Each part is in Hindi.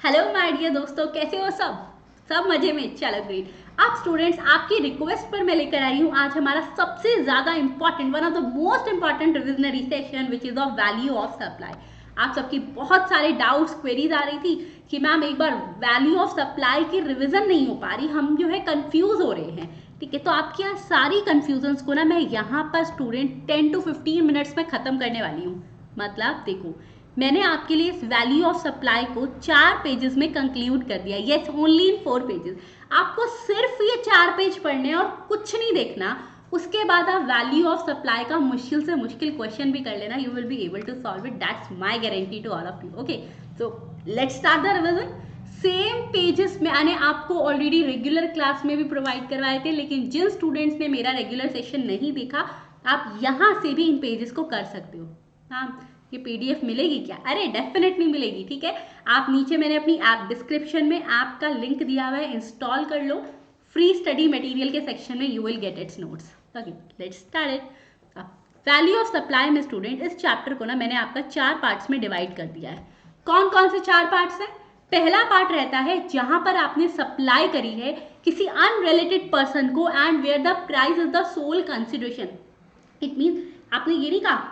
हेलो माय डियर दोस्तों, कैसे हो सब मजे में। चलो ग्रेट। अब स्टूडेंट्स, आपकी रिक्वेस्ट पर मैं लेकर आई हूँ आज हमारा सबसे ज्यादा important, one of the most important revisionary session which is of value of supply. आप सबकी बहुत सारे डाउट्स क्वेरीज आ रही थी कि मैम एक बार वैल्यू ऑफ सप्लाई की रिविजन नहीं हो पा रही, हम जो है कंफ्यूज हो रहे हैं। ठीक है, तो आपकी यहाँ सारी कंफ्यूजन्स को ना मैं यहाँ पर स्टूडेंट 10 to 15 मिनट्स में खत्म करने वाली हूँ। मतलब देखो, मैंने आपके लिए इस वैल्यू ऑफ सप्लाई को 4 पेजेस में कंक्लूड कर दिया। Yes, only in 4 pages. आपको सिर्फ ये 4 पेज पढ़ने और कुछ नहीं देखना। उसके बाद आप वैल्यू ऑफ सप्लाई का मुश्किल से मुश्किल क्वेश्चन भी कर लेना। You will be able to solve it, that's my guarantee to all of you. Okay, so let's start the revision. Same pages मैंने आपको ऑलरेडी रेगुलर क्लास में भी प्रोवाइड करवाए थे, लेकिन जिन स्टूडेंट्स ने मेरा रेगुलर सेशन नहीं देखा, आप यहाँ से भी इन पेजेस को कर सकते हो। हाँ, ये पीडीएफ मिलेगी क्या? अरे डेफिनेटली मिलेगी। ठीक है, आप नीचे मैंने अपनी ऐप डिस्क्रिप्शन में ऐप का लिंक दिया हुआ है, इंस्टॉल कर लो। फ्री स्टडी मटेरियल के सेक्शन में you will get it's notes. Okay, let's start it. Value of supply में स्टूडेंट, इस चैप्टर को ना मैंने आपका 4 पार्ट्स में डिवाइड कर दिया है। कौन कौन से 4 पार्ट्स हैं? पहला पार्ट रहता है जहां पर आपने सप्लाई करी है किसी अनरिलेटेड पर्सन को and where the price is the sole consideration. It mean आपने ये नहीं कहा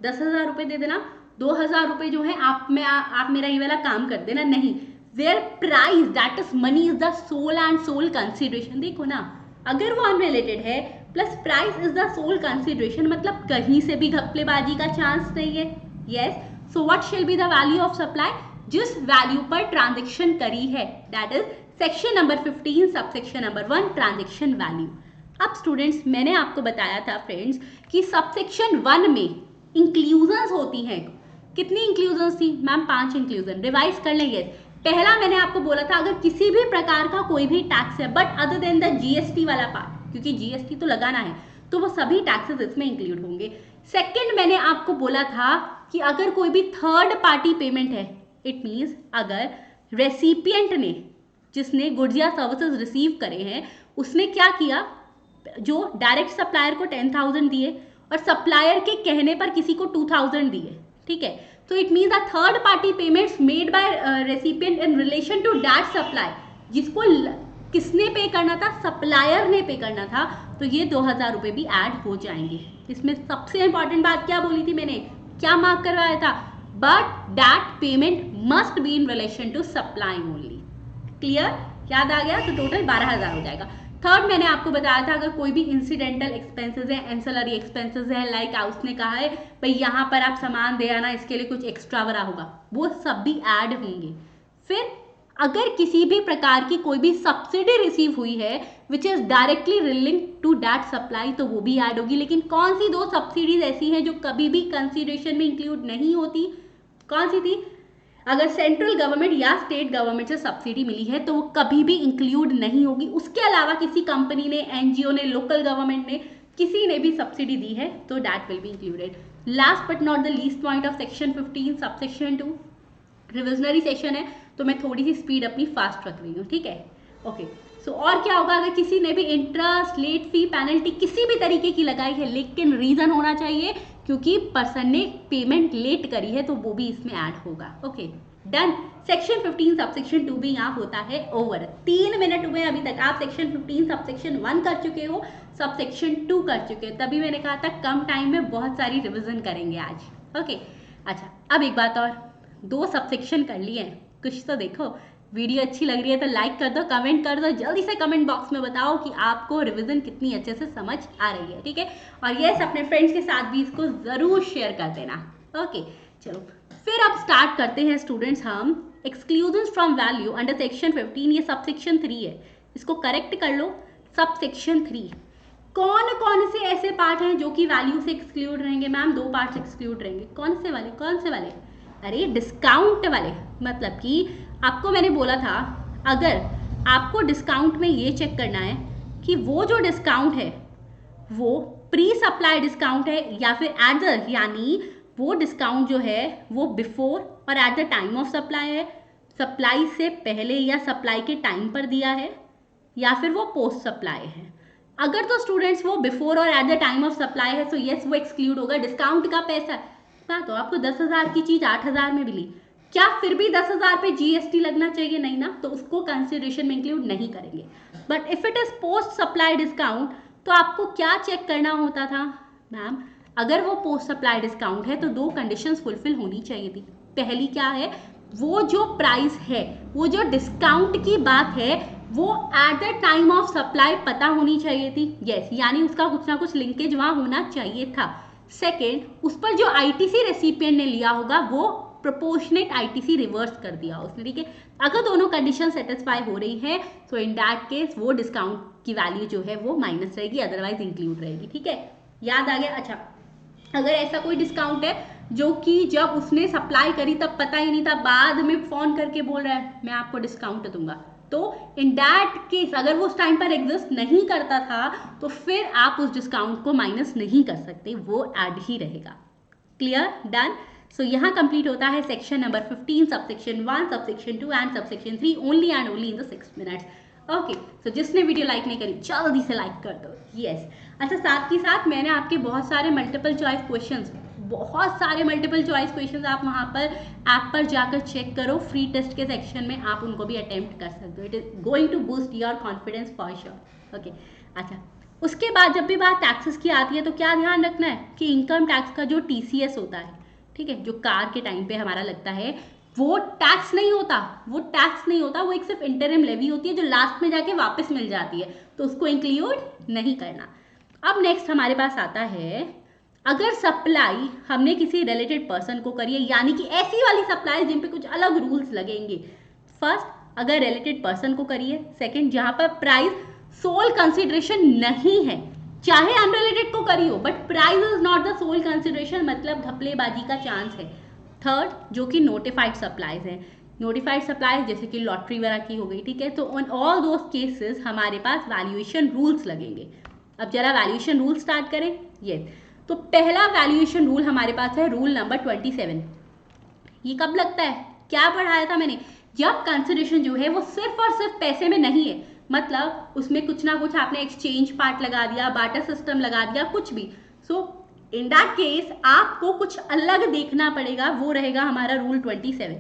10,000 रुपये दे देना, 2,000 रुपये जो है आप मेरा ये वाला काम कर देना, नहीं। Where price that is money is the sole and sole consideration. देखो ना, अगर वो अनरिलेटेड है plus price is the sole consideration, मतलब कहीं से भी घपलेबाजी का चांस नहीं है। Yes, so what shall be the value of supply? जिस वैल्यू पर ट्रांजेक्शन करी है, that is section number 15 subsection number 1 transaction value. अब स्टूडेंट्स, मैंने आपको बताया था फ्रेंड्स कि सबसेक्शन 1 में इंक्लूजन्स होती हैं। कितनी इंक्लूजन्स थी मैम? 5 इंक्लूजन। रिवाइज कर लेंगे। पहला मैंने आपको बोला था अगर किसी भी प्रकार का कोई भी टैक्स है but other than the GST वाला पार्ट, क्योंकि जीएसटी तो लगाना है, तो वो सभी टैक्सेस इसमें इंक्लूड होंगे। सेकंड मैंने आपको बोला था कि अगर कोई भी थर्ड पार्टी पेमेंट है, इट मीन्स अगर रेसिपिएंट ने, जिसने गुड्स या सर्विसेज रिसीव करे हैं, उसने क्या किया, जो डायरेक्ट सप्लायर को 10,000 दिए और सप्लायर के कहने पर किसी को 2,000 दिए। ठीक है, तो it means the third party payments made by recipient in relation to that supply, जिसको किसने पे करना था? सप्लायर ने पे करना था, तो ये 2,000 रुपये भी ऐड हो जाएंगे। इसमें सबसे इंपॉर्टेंट बात क्या बोली थी मैंने, क्या मार्क करवाया था? But that payment must be in relation to supply only. Clear? याद आ गया? तो टोटल 12,000 हो जाएगा। थर्ड मैंने आपको बताया था अगर कोई भी इंसिडेंटल एक्सपेंसेस है, एंसेलरी एक्सपेंसेस है, लाइक उसने कहा है भाई यहाँ पर आप सामान दे आना, इसके लिए कुछ एक्स्ट्रा भरा होगा, वो सब भी ऐड होंगे। फिर अगर किसी भी प्रकार की कोई भी सब्सिडी रिसीव हुई है which is directly relinked to that supply, तो वो भी ऐड होगी। लेकिन कौन सी 2 सब्सिडीज ऐसी हैं जो कभी भी कंसिडरेशन में इंक्लूड नहीं होती? कौन सी थी? अगर सेंट्रल गवर्नमेंट या स्टेट गवर्नमेंट से सब्सिडी मिली है तो वो कभी भी इंक्लूड नहीं होगी। उसके अलावा किसी कंपनी ने, एनजीओ ने, लोकल गवर्नमेंट ने, किसी ने भी सब्सिडी दी है तो that will be included. Last but not the least point of section 15 subsection 2 revisionary session है, तो मैं थोड़ी सी स्पीड अपनी फास्ट रख रही हूँ। ठीक है, ओके। सो और क्या होगा, अगर किसी ने भी इंटरेस्ट, लेट फी, पेनल्टी किसी भी तरीके की लगाई है, लेकिन रीजन होना चाहिए क्योंकि पर्सन ने पेमेंट लेट करी है, तो वो भी इसमें ऐड होगा। Okay, done. सेक्शन 15 सबसेक्शन 2 भी यहाँ होता है ओवर। 3 मिनट हुए अभी तक, आप सेक्शन 15 सबसेक्शन 1 कर चुके हो, सबसेक्शन 2 कर चुके हो, तभी मैंने कहा था कम टाइम में बहुत सारी रिविजन करेंगे आज। ओके, अच्छा, अब एक बात और, 2 सबसेक्शन कर लिए हैं, कुछ तो देखो। वीडियो अच्छी लग रही है तो लाइक कर दो, कमेंट कर दो, जल्दी से कमेंट बॉक्स में बताओ कि आपको रिवीजन कितनी अच्छे से समझ आ रही है। ठीक है, और यस, अपने फ्रेंड्स के साथ भी इसको जरूर शेयर कर देना। ओके, चलो फिर अब स्टार्ट करते हैं स्टूडेंट्स हम exclusions from value under section 15। ये सब सेक्शन 3 है, इसको करेक्ट कर लो। सब सेक्शन 3 कौन कौन से ऐसे पार्ट हैं जो कि वैल्यू से एक्सक्लूड रहेंगे? मैम 2 पार्ट एक्सक्लूड रहेंगे। कौन से वाले? कौन से वाले? अरे डिस्काउंट वाले। मतलब कि आपको मैंने बोला था अगर आपको डिस्काउंट में ये चेक करना है कि वो जो डिस्काउंट है वो प्री सप्लाई डिस्काउंट है या फिर एट द, यानी वो डिस्काउंट जो है वो बिफोर और at the time of supply है, सप्लाई से पहले या सप्लाई के टाइम पर दिया है, या फिर वो पोस्ट सप्लाई है। अगर तो स्टूडेंट्स वो बिफोर और at the time of supply है तो यस वो एक्सक्लूड होगा। डिस्काउंट का पैसा, हाँ, तो आपको 10,000 की चीज़ 8,000 में मिली, क्या फिर भी 10,000 पे GST लगना चाहिए? नहीं ना, तो उसको कंसिडरेशन में इंक्लूड नहीं करेंगे। But if it is post supply discount तो आपको क्या चेक करना होता था मैम? अगर वो पोस्ट सप्लाई डिस्काउंट है तो 2 कंडीशंस फुलफिल होनी चाहिए थी। पहली क्या है, वो जो प्राइस है, वो जो डिस्काउंट की बात है, वो at the time of supply पता होनी चाहिए थी। यस, यानी उसका कुछ ना कुछ लिंकेज वहां होना चाहिए था। सेकेंड, उस पर जो ITC रेसिपिएंट ने लिया होगा वो प्रोपोर्शनेट ITC रिवर्स कर दिया उसने, ठीक है। अगर दोनों कंडीशन सेटिस्फाई हो रही है तो इन दैट केस वो डिस्काउंट की वैल्यू जो है वो माइनस रहेगी, अदरवाइज इंक्लूड रहेगी, ठीक है। याद आ गया? अच्छा, अगर ऐसा कोई डिस्काउंट है जो कि जब उसने सप्लाई करी तब पता ही नहीं था, बाद में फोन करके बोल रहा है मैं आपको डिस्काउंट दूंगा, तो इन दैट केस अगर वो उस टाइम पर एग्जिस्ट नहीं करता था तो फिर आप उस डिस्काउंट को माइनस नहीं कर सकते, वो ऐड ही रहेगा। क्लियर? डन? सो यहाँ कंप्लीट होता है section number 15, subsection 1, subsection 2 and subsection 3 only and only in the 6 minutes. Okay, so जिसने वीडियो लाइक नहीं करी जल्दी से लाइक कर दो। यस। अच्छा, साथ ही साथ मैंने आपके बहुत सारे मल्टीपल चॉइस क्वेश्चंस आप वहाँ पर ऐप पर जाकर चेक करो, फ्री टेस्ट के सेक्शन में आप उनको भी अटेम्प्ट कर सकते हो। It is going to boost your confidence for sure. Okay, अच्छा, उसके बाद जब भी बात टैक्सेस की आती है तो क्या ध्यान रखना है कि इनकम टैक्स का जो TCS होता है, ठीक है, जो कार के टाइम पे हमारा लगता है, वो टैक्स नहीं होता, वो एक सिर्फ इंटरिम लेवी होती है जो लास्ट में जाके वापस मिल जाती है, तो उसको इंक्लूड नहीं करना। अब नेक्स्ट हमारे पास आता है, अगर सप्लाई हमने किसी रिलेटेड पर्सन को करी है, यानी कि ऐसी वाली सप्लाई जिन पे कुछ अलग रूल्स लगेंगे। फर्स्ट, अगर रिलेटेड पर्सन को करी है। सेकंड, जहां पर प्राइस सोल कंसिडरेशन नहीं है, चाहे अनरिलेटेड को करी हो but price is not the sole consideration, मतलब घपलेबाजी का चांस है। थर्ड, जो कि नोटिफाइड सप्लाईज है, नोटिफाइड सप्लाईज जैसे कि लॉटरी वगैरह की हो गई, ठीक है। तो ऑन ऑल दोज केसेस हमारे पास वैल्यूएशन रूल्स लगेंगे। अब जरा वैल्यूएशन रूल स्टार्ट करें। ये तो पहला वैल्यूएशन रूल हमारे पास है रूल नंबर 27। ये कब लगता है, क्या पढ़ाया था मैंने? जब कंसिडरेशन जो है वो सिर्फ और सिर्फ पैसे में नहीं है, मतलब उसमें कुछ ना कुछ आपने एक्सचेंज पार्ट लगा दिया, बार्टर सिस्टम लगा दिया, कुछ भी। सो इन दैट केस आपको कुछ अलग देखना पड़ेगा, वो रहेगा हमारा रूल 27।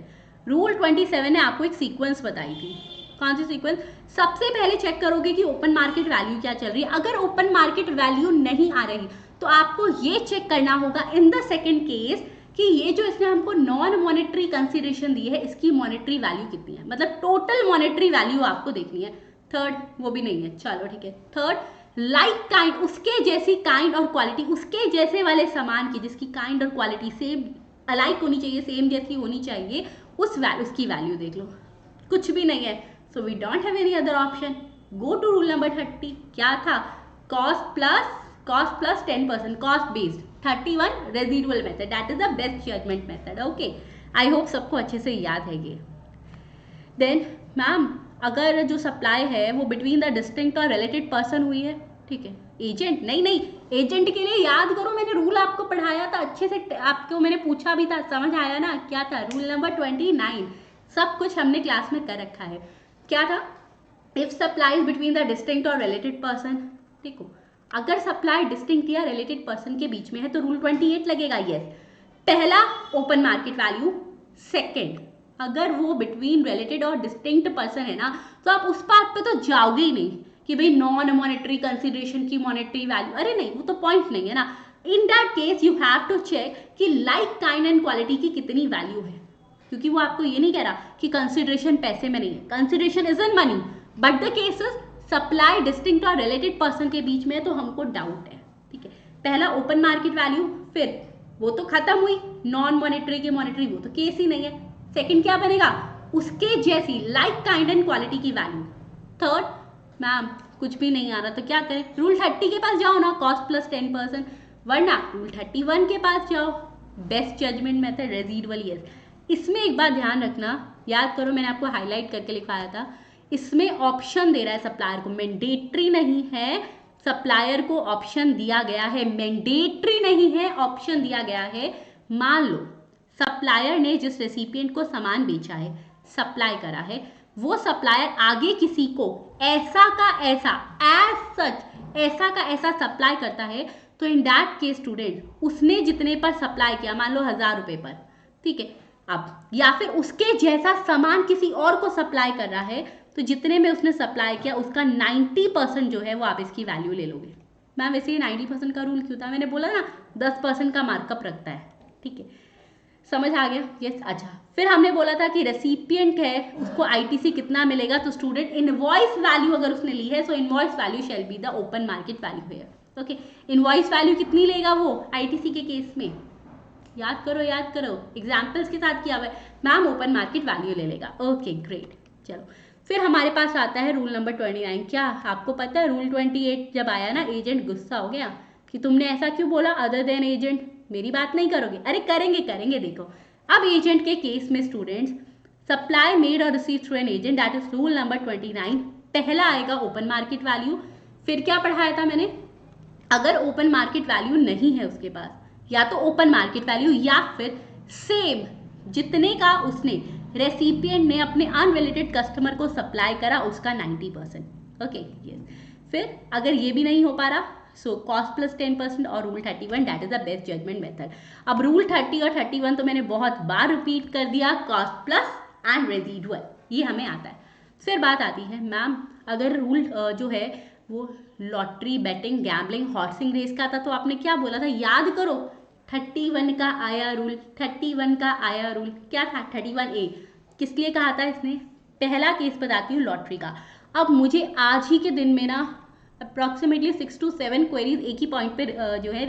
रूल 27 ने आपको एक सीक्वेंस बताई थी। कौन सी सीक्वेंस? सबसे पहले चेक करोगे कि ओपन मार्केट वैल्यू क्या चल रही है। अगर ओपन मार्केट वैल्यू नहीं आ रही तो आपको ये चेक करना होगा इन द सेकेंड केस कि ये जो इसने हमको नॉन मॉनेटरी कंसिडरेशन दी है, इसकी मॉनेटरी वैल्यू कितनी है, मतलब टोटल मॉनेटरी वैल्यू आपको देखनी है। थर्ड, वो भी नहीं है, चलो ठीक है। थर्ड, लाइक काइंड, उसके जैसी काइंड और क्वालिटी, उसके जैसे वाले सामान की जिसकी काइंड और क्वालिटी सेम अलाइक होनी चाहिए, सेम जैसी होनी चाहिए, उसकी वैल्यू देख लो। कुछ भी नहीं है, so we don't have any other option. Go to rule number 30। क्या था? Cost plus 10%, cost based. 31 residual method, that is the best judgement method. Okay, I hope सबको अच्छे से याद है ये। देन मैम, अगर जो सप्लाई है वो बिटवीन द डिस्टिंक्ट और रिलेटेड पर्सन हुई है, ठीक है, एजेंट नहीं, एजेंट के लिए याद करो, मैंने रूल आपको पढ़ाया था अच्छे से, आपको मैंने पूछा भी था, समझ आया ना? क्या था? Rule number 29। सब कुछ हमने क्लास में कर रखा है। क्या था? If supply between the distinct और रिलेटेड पर्सन, देखो अगर सप्लाई डिस्टिंक्ट या रिलेटेड पर्सन के बीच में है तो रूल 28 लगेगा। यस, पहला ओपन मार्केट वैल्यू। सेकेंड, अगर वो बिटवीन रिलेटेड और डिस्टिंक्ट पर्सन है ना तो आप उस बात पे तो जाओगे ही नहीं कि भाई नॉन मॉनेटरी कंसिडरेशन की मॉनेटरी वैल्यू, अरे नहीं, वो तो पॉइंट नहीं है ना। In that case you have to check कि लाइक काइंड एंड क्वालिटी की कितनी वैल्यू है, क्योंकि वो आपको ये नहीं कह रहा कि कंसिडरेशन पैसे में नहीं है, consideration is in money, but the cases supply distinct और रिलेटेड पर्सन के बीच में तो हमको डाउट है, ठीक है। पहला ओपन मार्केट वैल्यू, फिर वो तो खत्म हुई, नॉन मॉनेटरी की मॉनेटरी वो तो केस ही नहीं है। सेकंड क्या बनेगा? उसके जैसी लाइक काइंड एंड क्वालिटी की वैल्यू। थर्ड, मैम कुछ भी नहीं आ रहा तो क्या करें? रूल 30 के पास जाओ ना, कॉस्ट प्लस 10%, वरना रूल 31 के पास जाओ, best judgement method residual. Yes, इसमें एक बात ध्यान रखना, याद करो मैंने आपको हाईलाइट करके लिखाया था, इसमें ऑप्शन दे रहा है सप्लायर को, मैंडेटरी नहीं है। सप्लायर को ऑप्शन दिया गया है, मैंडेटरी नहीं है, ऑप्शन दिया गया है। मान लो सप्लायर ने जिस रेसिपिएंट को सामान बेचा है, सप्लाई करा है, वो सप्लायर आगे किसी को ऐसा का ऐसा ऐसा का ऐसा सप्लाई करता है, तो इन दैट केस स्टूडेंट उसने जितने पर सप्लाई किया, मान लो 1000 रुपये पर, ठीक है, अब या फिर उसके जैसा सामान किसी और को सप्लाई कर रहा है, तो जितने में उसने सप्लाई किया उसका 90% जो है वो आप इसकी वैल्यू ले लोगे। मैम वैसे ये 90% का रूल क्यों था? मैंने बोला ना 10% का मार्कअप रखता है, ठीक है, समझ आ गया? यस। अच्छा, फिर हमने बोला था कि रेसिपिएंट है उसको आईटीसी कितना मिलेगा, तो स्टूडेंट इनवॉइस वैल्यू अगर उसने ली है, so invoice value shall be the open market value है। ओके, इनवॉइस वैल्यू कितनी लेगा वो आईटीसी के केस में? याद करो एग्जाम्पल्स के साथ किया हुआ है। मैम ओपन मार्केट वैल्यू ले लेगा। Okay great. चलो फिर हमारे पास आता है रूल नंबर 29। क्या आपको पता है रूल 28 जब आया ना, एजेंट गुस्सा हो गया कि तुमने ऐसा क्यों बोला, अदर देन एजेंट, मेरी बात नहीं करोगे? अरे करेंगे देखो। अब एजेंट के केस में स्टूडेंट्स, सप्लाई मेड और receive through an agent, that is rule number 29। पहला आएगा ओपन मार्केट वैल्यू। फिर क्या पढ़ाया था मैंने, अगर ओपन मार्केट वैल्यू नहीं है उसके पास, या तो ओपन मार्केट वैल्यू या फिर सेम जितने का उसने रेसिपिएंट ने अपने अनरिलेटेड कस्टमर को सप्लाई करा उसका 90%। Okay yes. फिर अगर ये भी नहीं हो पा रहा, सो कॉस्ट प्लस 10% और rule 31, that is the best judgement method. अब रूल 30 और 31 तो मैंने बहुत बार रिपीट कर दिया, कॉस्ट प्लस एंड रेजिडुअल, ये हमें आता है। फिर बात आती है मैम अगर रूल जो है वो लॉटरी, बेटिंग, गैम्बलिंग, हॉर्सिंग रेस का था, तो आपने क्या बोला था, याद करो 31 का आया रूल, 31 का आया रूल क्या था, 31A। किस लिए कहा था इसने? पहला केस बताती हूँ लॉटरी का। अब मुझे आज ही के दिन में ना अप्रॉक्सीमेटली 6 to 7 क्वेरीज एक ही पॉइंट पे जो है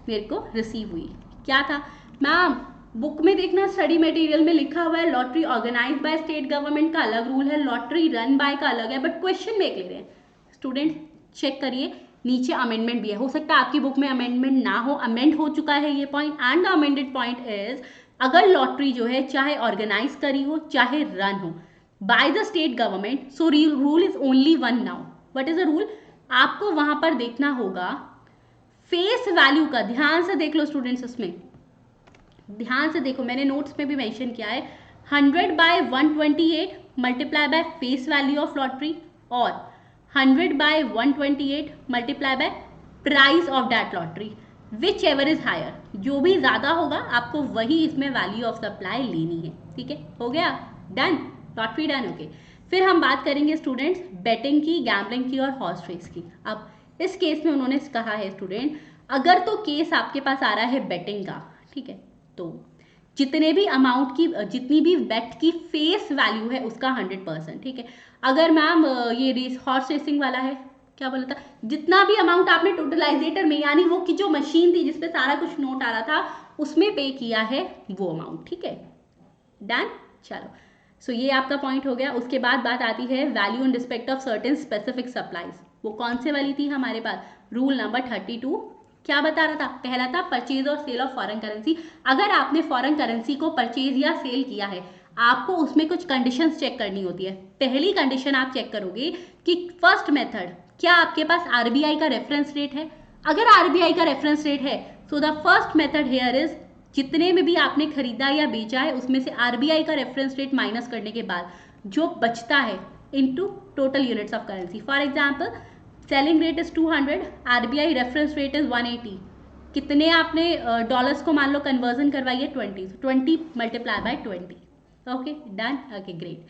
मेरे को रिसीव हुई। क्या था मैम, बुक में देखना स्टडी मटेरियल में लिखा हुआ है lottery organise by state government का अलग रूल है, लॉटरी रन बाय का अलग है, बट क्वेश्चन में एक ले रहे हैं। स्टूडेंट चेक करिए, नीचे अमेंडमेंट भी है, हो सकता है आपकी बुक में अमेंडमेंट ना हो, अमेंड हो चुका है ये point. And the amended point is, अगर लॉटरी जो है चाहे ऑर्गेनाइज करी हो चाहे रन हो by the state government, so rule is only one now. What is the rule? आपको वहां पर देखना होगा फेस वैल्यू का, ध्यान से देख लो स्टूडेंट्स, उसमें ध्यान से देखो, मैंने नोट्स में भी मेंशन किया है, 100 by 128 multiply by face value of lottery और 100 by 128 multiply by price of that lottery, whichever is higher, जो भी ज्यादा होगा आपको वही इसमें वैल्यू ऑफ सप्लाई लेनी है। ठीक है, हो गया, डन, लॉटरी डन। ओके, फिर हम बात करेंगे स्टूडेंट्स बेटिंग की, गैम्बलिंग की और हॉर्स रेस की। अब इस केस में उन्होंने कहा है स्टूडेंट, अगर तो केस आपके पास आ रहा है बेटिंग का, ठीक है, तो जितने भी अमाउंट की, जितनी भी बेट की फेस वैल्यू है उसका 100%। ठीक है, अगर मैम ये रेस हॉर्स रेसिंग वाला है, क्या बोला था, जितना भी अमाउंट आपने टोटलाइजेटर में, यानी वो की जो मशीन थी जिसपे सारा कुछ नोट आ रहा था, उसमें पे किया है वो अमाउंट। ठीक है, डन। चलो, सो ये आपका पॉइंट हो गया। उसके बाद बात आती है value in respect of certain specific supplies. वो कौन से वाली थी हमारे पास? रूल नंबर 32 क्या बता रहा था? पहला था परचेज और सेल ऑफ फॉरेन करेंसी। अगर आपने फॉरेन करेंसी को परचेज या सेल किया है, आपको उसमें कुछ कंडीशंस चेक करनी होती है। पहली कंडीशन आप चेक करोगे कि फर्स्ट मेथड, क्या आपके पास आरबीआई का रेफरेंस रेट है? अगर आरबीआई का रेफरेंस रेट है, so the first method here is, जितने में भी आपने खरीदा या बेचा है उसमें से आरबीआई का रेफरेंस रेट माइनस करने के बाद जो बचता है into total units of currency. For example, selling rate is 200, RBI reference rate is 180, कितने आपने डॉलर्स को मान लो कन्वर्जन करवाइए 20, 20 multiply by 20। Okay done, okay great.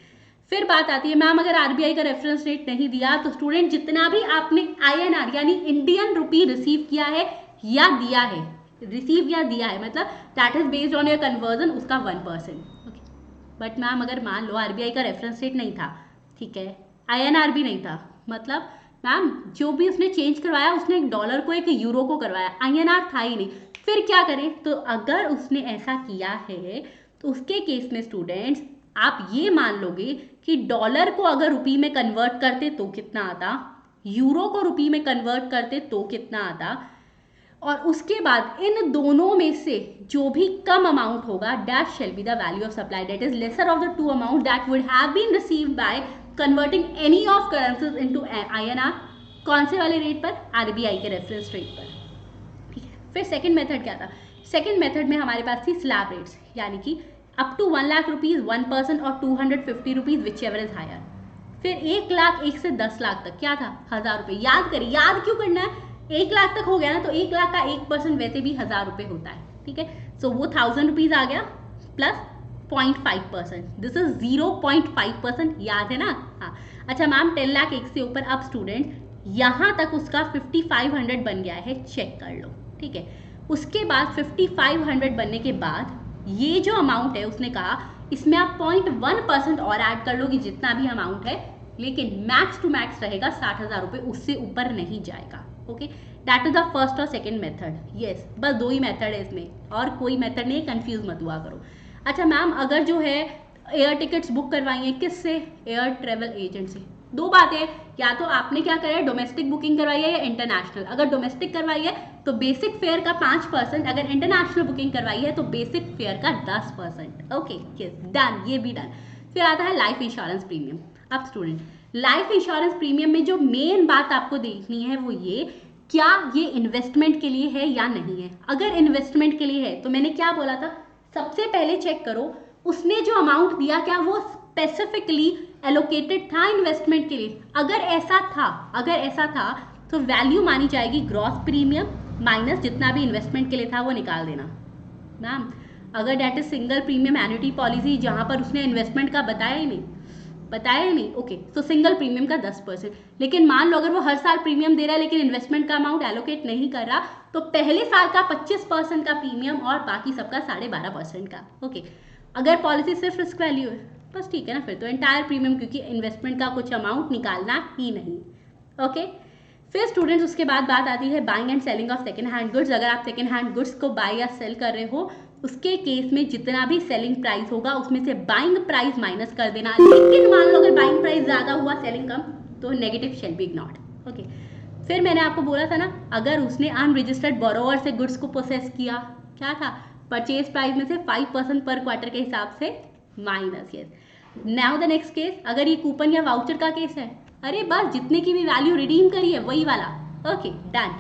फिर बात आती है मैम अगर आरबीआई का रेफरेंस रेट नहीं दिया, तो स्टूडेंट जितना भी आपने आईएनआर यानी इंडियन रुपी रिसीव किया है या दिया है, रिसीव या दिया है, मतलब that is based on your conversion, उसका 1%। ओके, बट मैम अगर मान लो आरबीआई का रेफरेंस रेट नहीं था, ठीक है, आईएनआर भी नहीं था, मतलब मैम जो भी उसने चेंज करवाया उसने एक डॉलर को एक यूरो को करवाया, आईएनआर था ही नहीं, फिर क्या करें? तो अगर उसने ऐसा किया है तो उसके केस में स्टूडेंट्स आप ये मान लोगे कि डॉलर को अगर रुपी में कन्वर्ट करते तो कितना आता, यूरो को रुपी में कन्वर्ट करते तो कितना आता, और उसके बाद इन दोनों में से जो भी कम अमाउंट होगा, that shall be the value of supply, that is lesser of the two amount that would have been received by converting any of currencies into INR. कौन से वाले रेट पर? आरबीआई के रेफरेंस रेट पर। ठीक है, फिर सेकंड मेथड क्या था? सेकंड मेथड में हमारे पास थी स्लैब रेट्स, यानी कि अप टू 1 लाख रुपीज 1% और 250 rupees whichever is higher. फिर 1 लाख 1 से 10 लाख तक क्या था? 1000 रुपये। याद करिए, याद क्यों करना है? 1 लाख तक हो गया ना, तो 1 लाख का 1% वैसे भी 1000 रुपये होता है। ठीक है, सो वो 1000 रुपीज आ गया प्लस 0.5%, दिस इज 0.5%, याद है ना? हाँ, अच्छा मैम 10 लाख एक से ऊपर, अब स्टूडेंट यहाँ तक उसका 5500 बन गया है, चेक कर लो, ठीक है। उसके बाद 5500 बनने के बाद ये जो अमाउंट है उसने कहा इसमें आप 0.1% और ऐड कर लो कि जितना भी अमाउंट है, लेकिन मैक्स टू मैक्स रहेगा 60,000 रुपये, उससे ऊपर नहीं जाएगा। Okay, that is the first और सेकेंड मेथड। यस, बस दो ही मेथड है इसमें, और कोई मेथड नहीं, कंफ्यूज मत हुआ करो। अच्छा मैम, अगर जो है एयर टिकट्स बुक करवाई है किससे? एयर ट्रेवल एजेंट से। दो बातें, या तो आपने क्या करा है, डोमेस्टिक बुकिंग करवाई है या इंटरनेशनल। अगर डोमेस्टिक करवाई है तो बेसिक फेयर का 5%, अगर इंटरनेशनल बुकिंग करवाई है तो बेसिक फेयर का 10%। ओके, यस, डन, ये भी डन। फिर आता है लाइफ इंश्योरेंस प्रीमियम। अब स्टूडेंट, लाइफ इंश्योरेंस प्रीमियम में जो मेन बात आपको देखनी है वो ये, क्या ये इन्वेस्टमेंट के लिए है या नहीं है। अगर इन्वेस्टमेंट के लिए है तो मैंने क्या बोला था, सबसे पहले चेक करो उसने जो अमाउंट दिया क्या वो स्पेसिफिकली एलोकेटेड था इन्वेस्टमेंट के लिए। अगर ऐसा था तो वैल्यू मानी जाएगी ग्रॉस प्रीमियम माइनस जितना भी इन्वेस्टमेंट के लिए था वो निकाल देना। मैम अगर that is single premium annuity policy जहां पर उसने इन्वेस्टमेंट का बताया ही नहीं, ओके, तो सिंगल प्रीमियम का 10%। लेकिन मान लो अगर वो हर साल प्रीमियम दे रहा है लेकिन इन्वेस्टमेंट का अमाउंट एलोकेट नहीं कर रहा, तो पहले साल का 25% का प्रीमियम और बाकी सबका 12.5% का। ओके, अगर पॉलिसी सिर्फ रिस्क वैल्यू है बस ठीक है ना, फिर तो एंटायर प्रीमियम, क्योंकि इन्वेस्टमेंट का कुछ अमाउंट निकालना ही नहीं। ओके, फिर स्टूडेंट्स उसके बाद बात आती है buying and selling of second hand goods. अगर आप सेकेंड हैंड गुड्स को बाय या सेल कर रहे हो, उसके केस में जितना भी सेलिंग प्राइस होगा उसमें से बाइंग प्राइस माइनस कर देना। लेकिन मान लो अगर बाइंग प्राइस ज़्यादा हुआ सेलिंग कम, तो negative shall be ignored. Okay, फिर मैंने आपको बोला था ना, अगर उसने अनरजिस्टर्ड बोरोवर से गुड्स को प्रोसेस किया, क्या था, परचेज प्राइस में से 5% पर क्वार्टर के हिसाब से minus. Yes, now the next case, अगर ये कूपन या वाउचर का केस है, अरे बस जितने की भी वैल्यू रिडीम करी है वही वाला। Okay, done.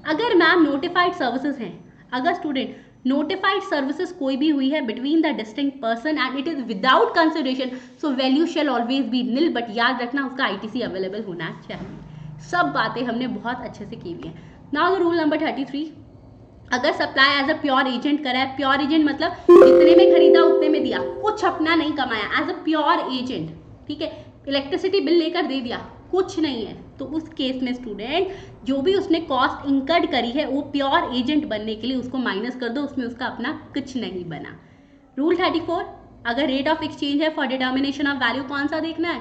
अगर मैम नोटिफाइड सर्विसेज हैं, अगर स्टूडेंट नोटिफाइड सर्विसेज कोई भी हुई है between the distinct person and it is without consideration, so value shall always be nil, but याद रखना उसका आईटीसी अवेलेबल होना चाहिए। सब बातें हमने बहुत अच्छे से की हुई हैं। नाउ द रूल नंबर 33, अगर supply as a pure agent करा है, प्योर एजेंट मतलब जितने में खरीदा उतने में दिया, कुछ अपना नहीं कमाया, एज अ प्योर एजेंट, ठीक है, इलेक्ट्रिसिटी बिल लेकर दे दिया, कुछ नहीं है, तो उस केस में स्टूडेंट जो भी उसने कॉस्ट इंकर्ड करी है वो प्योर एजेंट बनने के लिए उसको माइनस कर दो, उसमें उसका अपना कुछ नहीं बना। रूल 34, अगर रेट ऑफ एक्सचेंज है फॉर डिटर्मिनेशन ऑफ वैल्यू, कौन सा देखना है,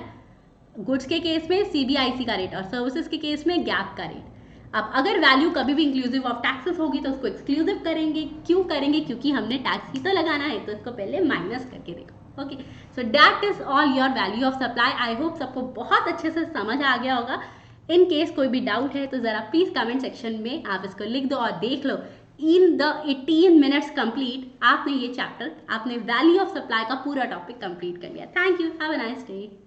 गुड्स के केस में सीबीआईसी का रेट और सर्विसेज के केस में गैप का रेट। अब अगर वैल्यू कभी भी इंक्लूसिव ऑफ टैक्सेस होगी तो उसको एक्सक्लूसिव करेंगे। क्यों करेंगे, क्योंकि हमने टैक्स ही तो लगाना है, तो इसको पहले माइनस करके देखो। Okay, so that is all your value of supply. I hope सबको बहुत अच्छे से समझ आ गया होगा। इन केस कोई भी डाउट है तो ज़रा प्लीज़ कमेंट सेक्शन में आप इसको लिख दो और देख लो। इन द 18 मिनट्स कंप्लीट आपने ये चैप्टर, आपने वैल्यू ऑफ सप्लाई का पूरा टॉपिक कंप्लीट कर लिया। Thank you, have a nice day.